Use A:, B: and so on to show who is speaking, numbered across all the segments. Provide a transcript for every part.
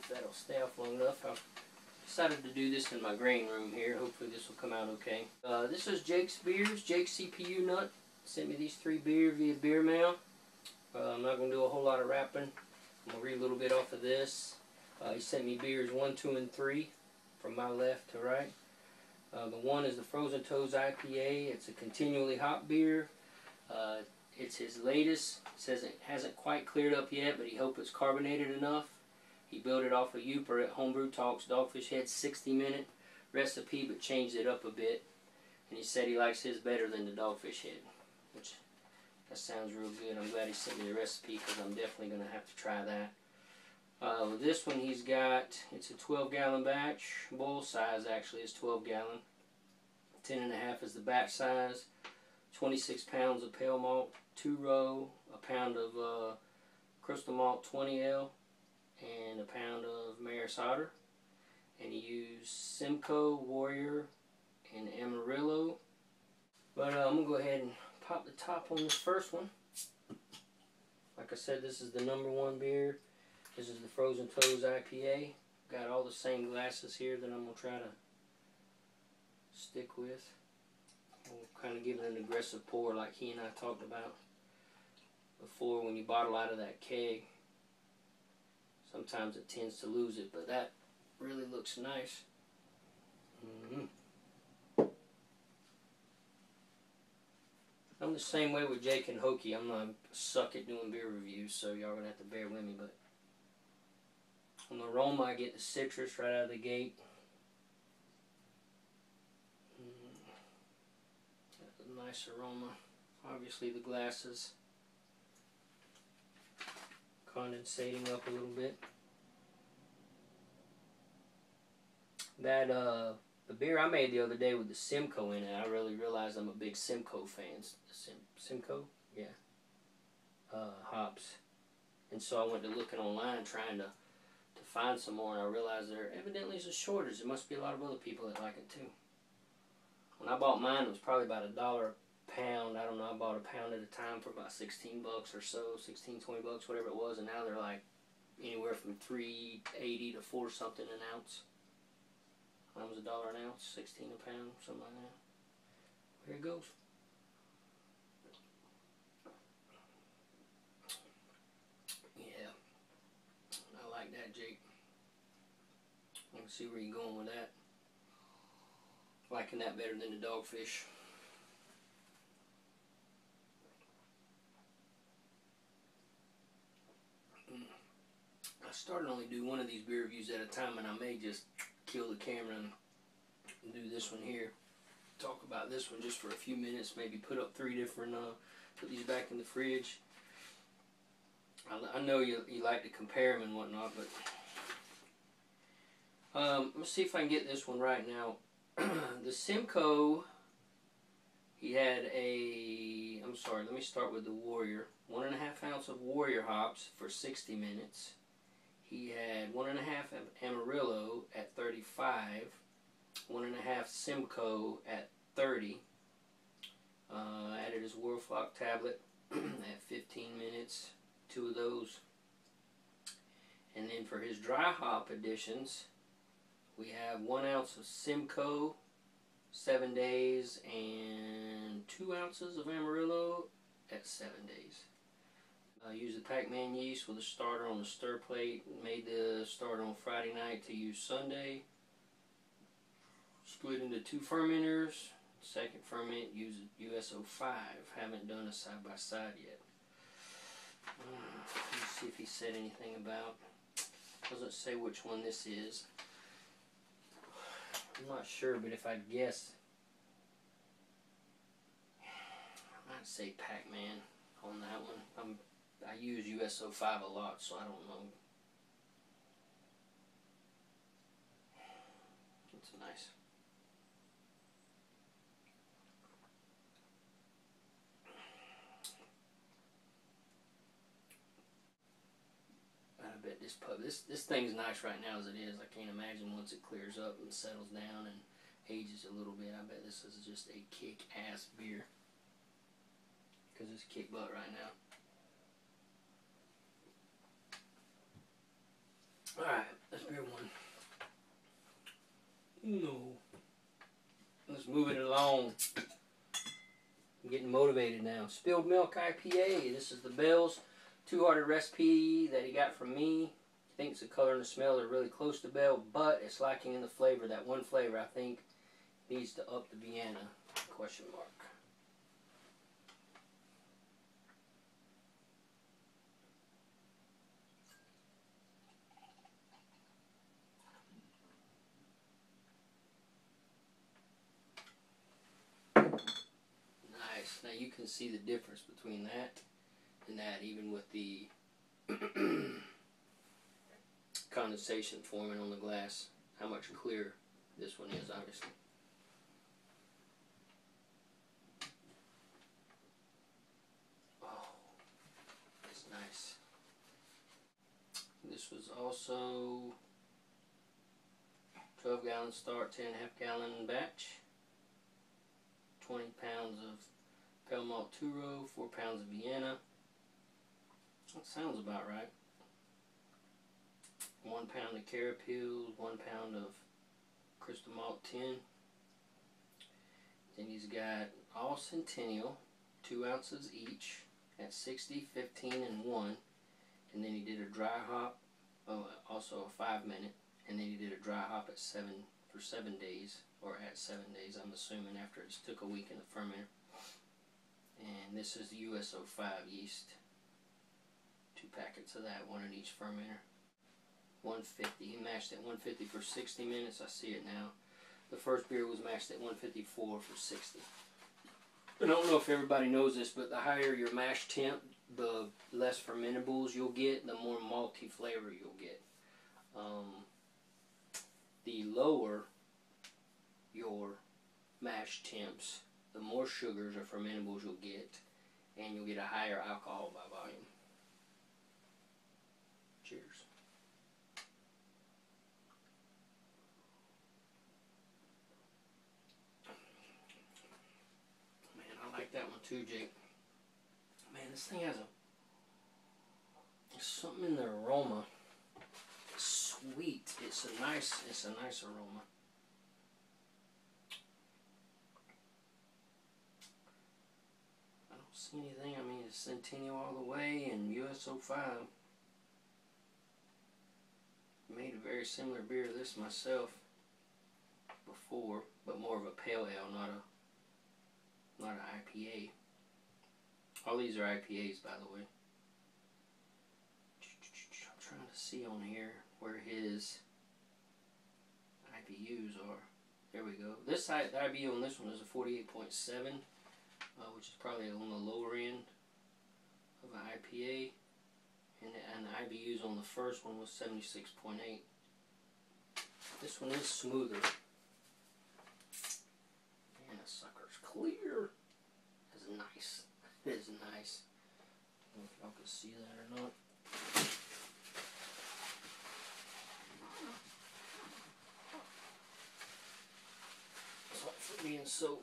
A: that'll stay off long enough. I decided to do this in my grain room here. Hopefully this will come out okay. This is Jake's beers. JakeCPUnut sent me these 3 beers via beer mail. I'm not going to do a whole lot of wrapping. I'm going to read a little bit off of this. He sent me beers 1, 2, and 3 from my left to right. The one is the Frozen Toes IPA. It's a continually hop beer. It's his latest. It says it hasn't quite cleared up yet, but he hopes it's carbonated enough. He built it off of Uper at Homebrew Talks Dogfish Head 60-minute recipe, but changed it up a bit. And he said he likes his better than the Dogfish Head, which that sounds real good. I'm glad he sent me the recipe because I'm definitely going to have to try that. With this one he's got, it's a 12-gallon batch. Bowl size actually is 12 gallon. 10.5 is the batch size. 26 pounds of pale malt, 2-row, a pound of crystal malt 20L, and a pound of Maris Otter. And he used Simcoe, Warrior, and Amarillo. But I'm going to go ahead and pop the top on this first one. Like I said, this is the #1 beer. This is the Frozen Toes IPA. Got all the same glasses here that I'm going to try to stick with. We'll kind of give it an aggressive pour like he and I talked about before. When you bottle out of that keg, sometimes it tends to lose it, but that really looks nice. I'm the same way with Jake and Hokey. I'm not suck at doing beer reviews, so y'all gonna have to bear with me. But on the aroma, I get the citrus right out of the gate. Nice aroma. Obviously the glasses condensating up a little bit. That the beer I made the other day with the Simcoe in it, I really realized I'm a big Simcoe fan. Simcoe? Yeah. Hops. And so I went to looking online trying to find some more, and I realized there evidently is a shortage. There must be a lot of other people that like it too. When I bought mine, it was probably about $1 a pound. I don't know, I bought a pound at a time for about 16 bucks or so, 16, 20 bucks, whatever it was, and now they're like anywhere from $3.80 to $4 something an ounce. Mine was $1 an ounce, 16 a pound, something like that. Here it goes. Yeah, I like that, Jake. I can see where you're going with that. Liking that better than the Dogfish. I started only do one of these beer reviews at a time, and I may just kill the camera and do this one here. Talk about this one just for a few minutes, maybe put up 3 different, put these back in the fridge. I know you like to compare them and whatnot, but let's see if I can get this one right now. The Simcoe, he had a, I'm sorry, let me start with the Warrior. 1.5 ounce of Warrior hops for 60 minutes. He had 1.5 Amarillo at 35, 1.5 Simcoe at 30. Added his Warflock tablet at 15 minutes, 2 of those. And then for his dry hop additions, we have 1 ounce of Simcoe, 7 days, and 2 ounces of Amarillo at 7 days. I used the Pac-Man yeast with a starter on the stir plate. Made the starter on Friday night to use Sunday. Split into 2 fermenters. Second ferment used US-05. Haven't done a side-by-side yet. Let's see if he said anything about. Doesn't say which one this is. I'm not sure, but if I guess, I might say Pac-Man on that one. I use US-05 a lot, so I don't know. It's nice. I bet this thing's nice right now as it is. I can't imagine once it clears up and settles down and ages a little bit. I bet this is just a kick-ass beer. Because it's kick butt right now. Alright, let's No. Let's move it along. I'm getting motivated now. Spilled Milk IPA. This is the Bell's two-hearted recipe that he got from me. He thinks the color and the smell are really close to Bell, but it's lacking in the flavor. That one flavor, I think, needs to up the Vienna, question mark. Nice. Now you can see the difference between that and that, even with the condensation forming on the glass. How much clearer this one is, obviously. Oh, that's nice. This was also 12-gallon start, 10.5-gallon batch. 20 pounds of pale malt two-row, 4 pounds of Vienna. That sounds about right. 1 pound of Carapils, 1 pound of crystal malt tin. Then he's got all Centennial, 2 ounces each at 60, 15, and 1. And then he did a dry hop, also a 5-minute. And then he did a dry hop at 7 days, or at 7 days, I'm assuming, after it took a week in the fermenter. And this is the US-05 yeast. 2 packets of that, 1 in each fermenter. 150. He mashed at 150 for 60 minutes. I see it now. The first beer was mashed at 154 for 60. And I don't know if everybody knows this, but the higher your mash temp, the less fermentables you'll get, the more malty flavor you'll get. The lower your mash temps, the more sugars or fermentables you'll get, and you'll get a higher alcohol by volume. Cheers. Man, I like that one too, Jake. Man, this thing has something in the aroma. It's sweet. It's a nice aroma. I don't see anything. I mean, it's Centennial all the way and US-05. Made a very similar beer to this myself before, but more of a pale ale, not an IPA. All these are IPAs, by the way. I'm trying to see on here where his IBUs are. There we go. The IBU on this one is a 48.7, which is probably on the lower end of an IPA. And the IBUs on the first one was 76.8. This one is smoother. Man, that sucker's clear. It's nice. It is nice. I don't know if y'all can see that or not. Sorry for being so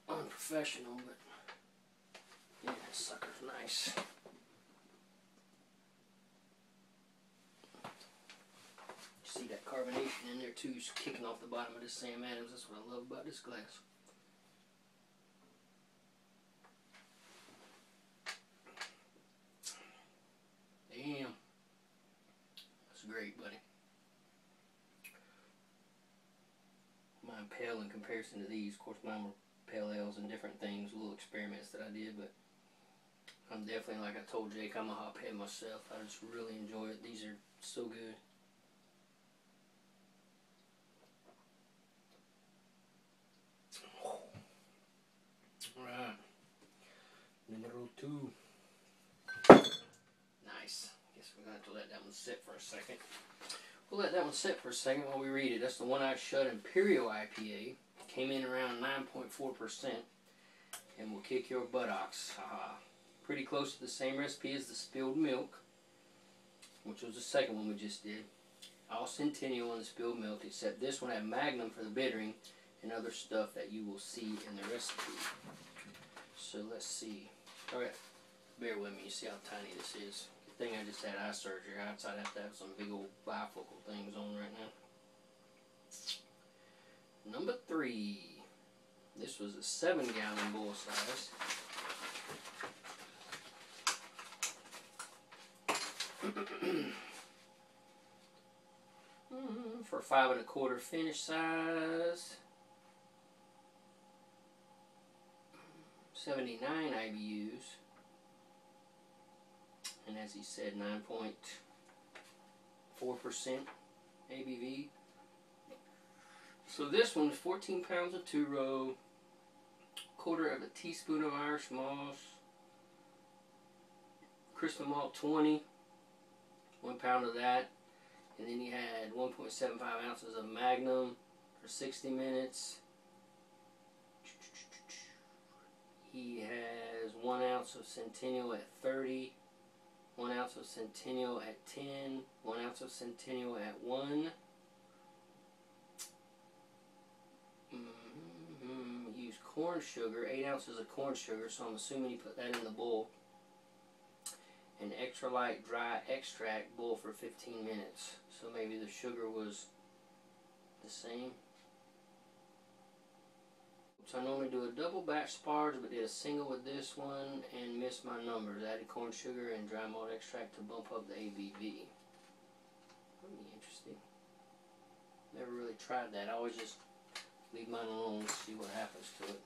A: unprofessional, but yeah, that sucker's nice. See that carbonation in there too, it's kicking off the bottom of this Sam Adams. That's what I love about this glass. Damn. That's great, buddy. Mine pale in comparison to these. Of course, mine were pale ales and different things, little experiments that I did, but I'm definitely, like I told Jake, I'm a hophead myself. I just really enjoy it. These are so good. Alright, numero 2. Nice. Guess we're going to have to let that one sit for a second. We'll let that one sit for a second while we read it. That's the One-Eyed Shut Imperial IPA. Came in around 9.4% and will kick your buttocks. Haha. Pretty close to the same recipe as the Spilled Milk, which was the second one we just did. All Centennial and the Spilled Milk, except this one had Magnum for the bittering and other stuff that you will see in the recipe. So let's see. Alright, bear with me, you see how tiny this is. Good thing I just had eye surgery. I'd have to have some big old bifocal things on right now. Number 3. This was a 7-gallon bowl size. For 5 1/4 finish size. 79 IBUs. And as he said, 9.4% ABV. So this one's 14 pounds of 2-row, 1/4 of a teaspoon of Irish moss, crystal malt 20, 1 pound of that, and then you had 1.75 ounces of Magnum for 60 minutes. He has 1 ounce of Centennial at 30, 1 ounce of Centennial at 10, 1 ounce of Centennial at 1. He used corn sugar, 8 ounces of corn sugar, so I'm assuming he put that in the bowl. And extra light dry extract bowl for 15 minutes. So maybe the sugar was the same. So I normally do a double batch sparge, but did a single with this one and missed my numbers. Added corn sugar and dry malt extract to bump up the ABV. That'd be interesting. Never really tried that. I always just leave mine alone and see what happens to it.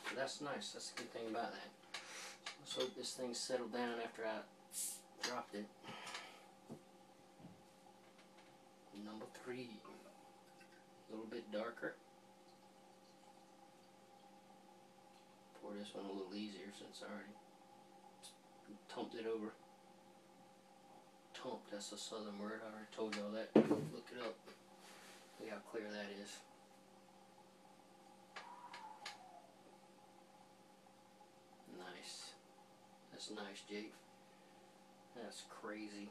A: But that's nice. That's the good thing about that. Let's hope this thing settled down after I dropped it. Number 3. A little bit darker. Pour this one a little easier since I already tumped it over. Tump, that's a southern word. I already told y'all that. Look it up. See how clear that is. Nice. That's nice, Jake. That's crazy.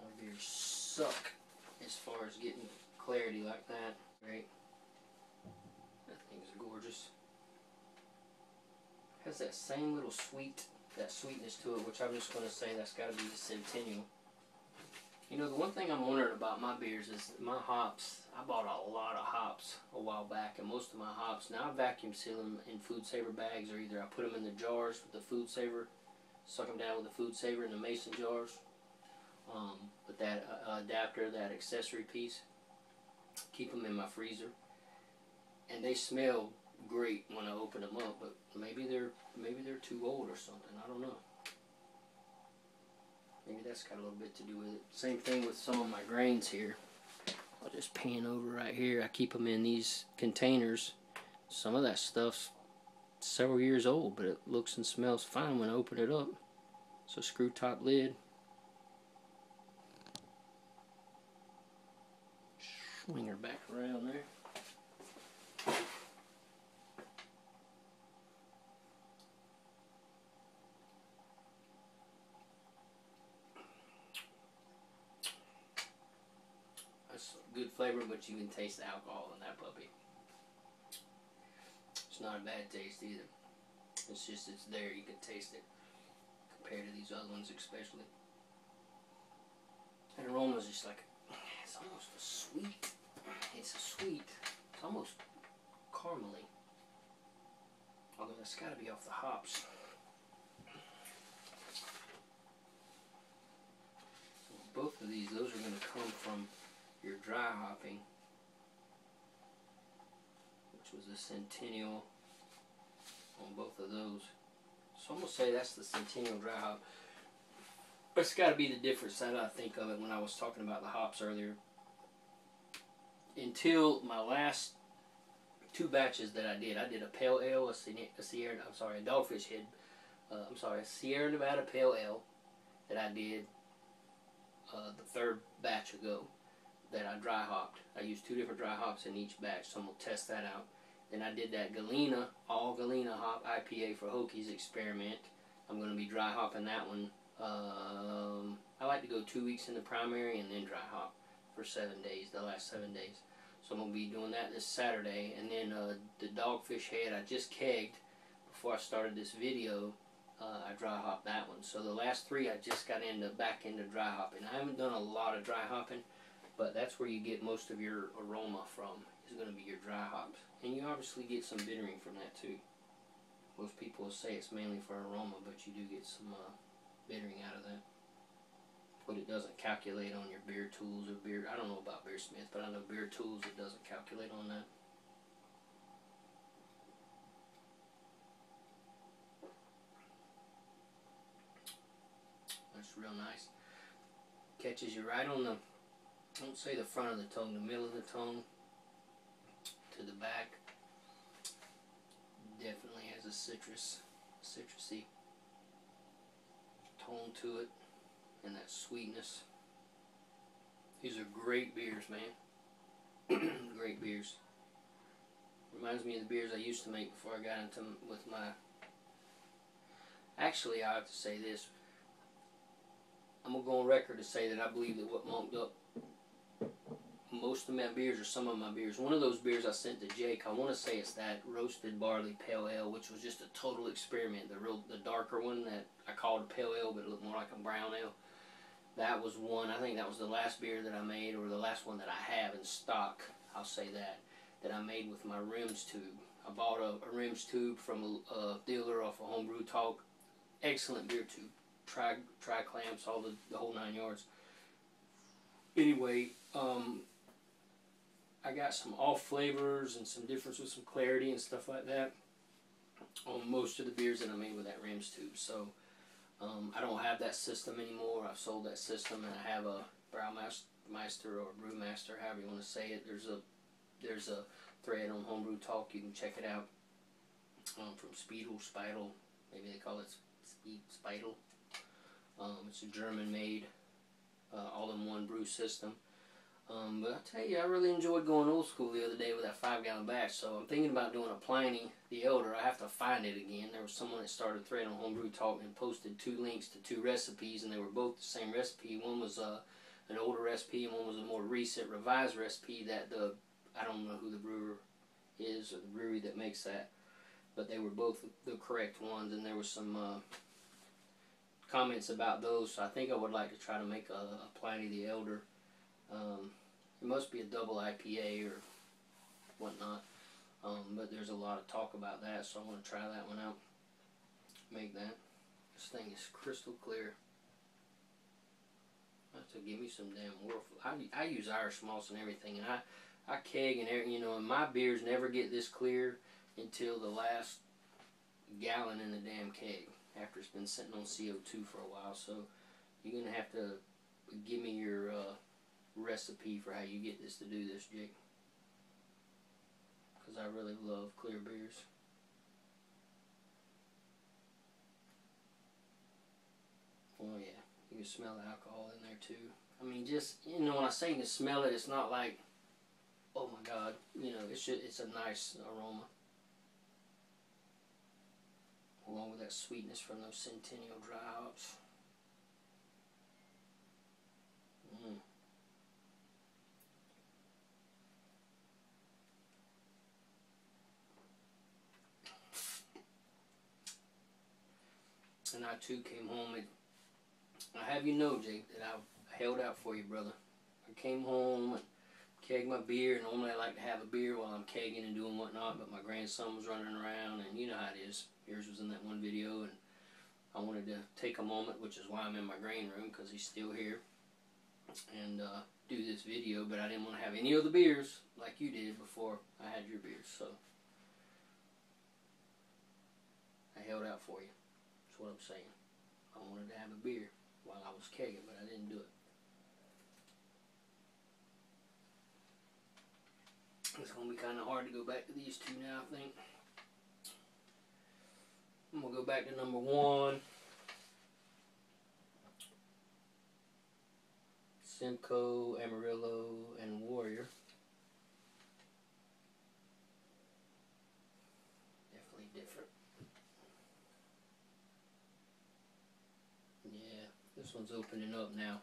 A: My beers suck as far as getting clarity like that. Right? That thing's gorgeous. Has that same little sweetness to it, which I'm just going to say that's got to be the Centennial. You know, the one thing I'm wondering about my beers is my hops. I bought a lot of hops a while back, and most of my hops, now I vacuum seal them in food saver bags, or either I put them in the jars with the food saver, suck them down with the food saver in the mason jars. With that adapter, that accessory piece, keep them in my freezer, and they smell great when I open them up. But maybe they're too old or something. I don't know. Maybe that's got a little bit to do with it. Same thing with some of my grains here. I'll just pan over right here. I keep them in these containers. Some of that stuff's several years old, but it looks and smells fine when I open it up. It's a screw top lid. Swing her back around there. That's good flavor, but you can taste the alcohol in that puppy. It's not a bad taste either. It's just, it's there, you can taste it. Compared to these other ones especially. And the aroma is just like, it's almost a sweet. It's a sweet. It's almost caramely. Although that's got to be off the hops. So both of these, those are going to come from your dry hopping, which was a Centennial on both of those. So I'm going to say that's the Centennial dry hop. That's got to be the difference that I think of it when I was talking about the hops earlier. Until my last 2 batches that I did a Pale Ale, a Dogfish Head, a Sierra Nevada Pale Ale that I did the 3rd batch ago that I dry hopped. I used 2 different dry hops in each batch, so I'm going to test that out. Then I did that Galena, all Galena hop IPA for Hokies Experiment. I'm going to be dry hopping that one. I like to go 2 weeks in the primary and then dry hop for 7 days, the last 7 days. So I'm going to be doing that this Saturday. And then the Dogfish Head I just kegged before I started this video. I dry hopped that one. So the last 3 I just got back into dry hopping. I haven't done a lot of dry hopping, But that's where you get most of your aroma from, is going to be your dry hops. And you obviously get some bittering from that too. Most people will say it's mainly for aroma, but you do get some bittering out of that. But it doesn't calculate on your beer tools or beer, I don't know about Beersmith, but I know beer tools, it doesn't calculate on that. That's real nice. Catches you right on the, I don't say the front of the tongue, the middle of the tongue to the back. Definitely has a citrusy tone to it, and that sweetness. These are great beers, man. Great beers. Reminds me of the beers I used to make before I got into with my. Actually, I have to say this. I'm gonna go on record to say that I believe that what monked up most of my beers, or some of my beers, one of those beers I sent to Jake, I want to say it's that roasted barley pale ale, which was just a total experiment. The darker one that I called a pale ale, but it looked more like a brown ale. That was one. I think that was the last beer that I made, or the last one that I have in stock. I'll say that I made with my rims tube. I bought a rims tube from a dealer off of Homebrew Talk. Excellent beer tube. Tri clamps, all the whole 9 yards. Anyway, I got some off flavors and some difference with some clarity and stuff like that on most of the beers that I made with that rims tube. So I don't have that system anymore. I've sold that system, and I have a Brewmaster or Brewmaster, however you want to say it. There's a thread on Homebrew Talk. You can check it out from Spiedel. Maybe they call it Spiedel. It's a German-made all-in-one brew system. But I tell you, I really enjoyed going old school the other day with that 5-gallon batch. So I'm thinking about doing a Pliny the Elder. I have to find it again. There was someone that started a thread on Homebrew Talk and posted 2 links to 2 recipes, and they were both the same recipe. One was an older recipe, and one was a more recent revised recipe that I don't know who the brewer is or the brewery that makes that, but they were both the correct ones, and there was some comments about those. So I think I would like to try to make a Pliny the Elder. It must be a double IPA or whatnot, but there's a lot of talk about that, so I want to try that one out. Make that. This thing is crystal clear. I have to give me some damn Warfel. I use Irish malts and everything, and I keg and everything, you know, and my beers never get this clear until the last gallon in the damn keg after it's been sitting on CO2 for a while. So you're going to have to give me your recipe for how you get this to do this, Jake, because I really love clear beers. Oh yeah, you can smell the alcohol in there too. I mean, just, you know, when I say you can smell it, it's not like, oh my God, you know, it's a nice aroma, along with that sweetness from those Centennial dry hops. And I too came home, and I have you know, Jake, that I held out for you, brother. I came home and kegged my beer. Normally I like to have a beer while I'm kegging and doing whatnot, but my grandson was running around, and you know how it is. Yours was in that one video, and I wanted to take a moment, which is why I'm in my grain room, because he's still here, and do this video, but I didn't want to have any other beers like you did before I had your beers, so I held out for you. That's what I'm saying. I wanted to have a beer while I was kegging, but I didn't do it. It's going to be kind of hard to go back to these two now, I think. I'm going to go back to number 1. Simcoe, Amarillo, and Warrior. Definitely different. Yeah, this one's opening up now.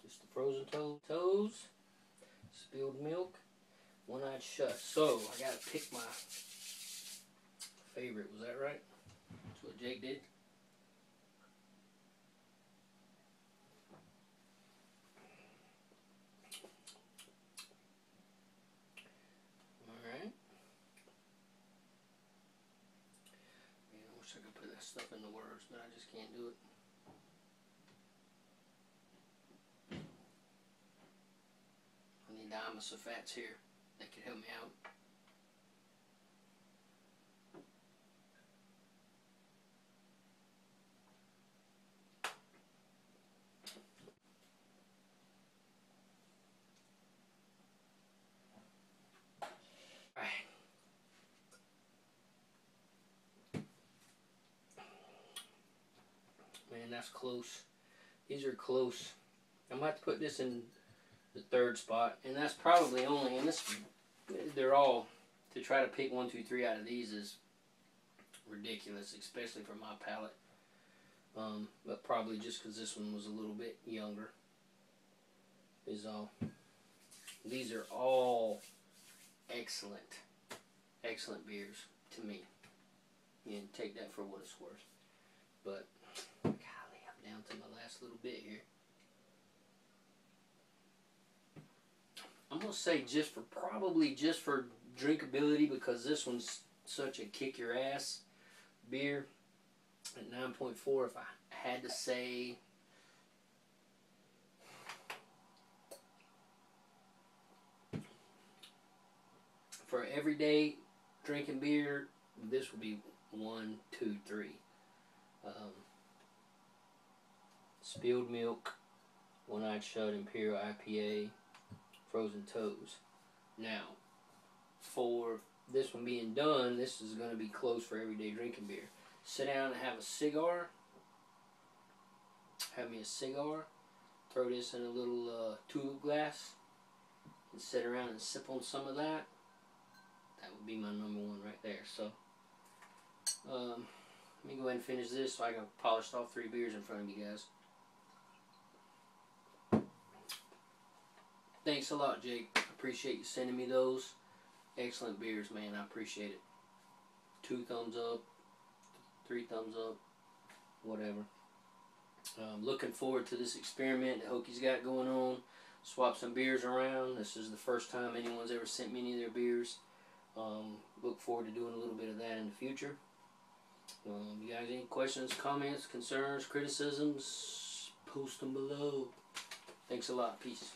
A: Just the frozen toes, spilled milk, one-eyed shut. So, I gotta pick my favorite. Was that right? That's what Jake did? wish I could put that stuff into words, but I just can't do it. I need diamosulfates here that could help me out. Man, that's close. These are close. I'm going to have to put this in the third spot, and that's probably only, and this, they're all, to try to pick 1, 2, 3 out of these is ridiculous, especially for my palate. But probably just because this one was a little bit younger is all. These are all excellent beers to me. And take that for what it's worth. But golly, I'm down to my last little bit here. I'm gonna say probably just for drinkability, because this one's such a kick your ass beer at 9.4. If I had to say, for everyday drinking beer, this would be 1, 2, 3. Spilled Milk, One Eyed Shut, Imperial IPA, Frozen Toes. Now, for this one being done, this is going to be close for everyday drinking beer. Sit down and have a cigar. Have me a cigar. Throw this in a little tulip glass. And sit around and sip on some of that. That would be my number one right there. So, let me go ahead and finish this so I can polish all 3 beers in front of you guys. Thanks a lot, Jake. I appreciate you sending me those. Excellent beers, man. I appreciate it. 2 thumbs up, 3 thumbs up, whatever. Looking forward to this experiment that Hokey's got going on. Swap some beers around. This is the first time anyone's ever sent me any of their beers. Look forward to doing a little bit of that in the future. You guys any questions, comments, concerns, criticisms, post them below. Thanks a lot. Peace.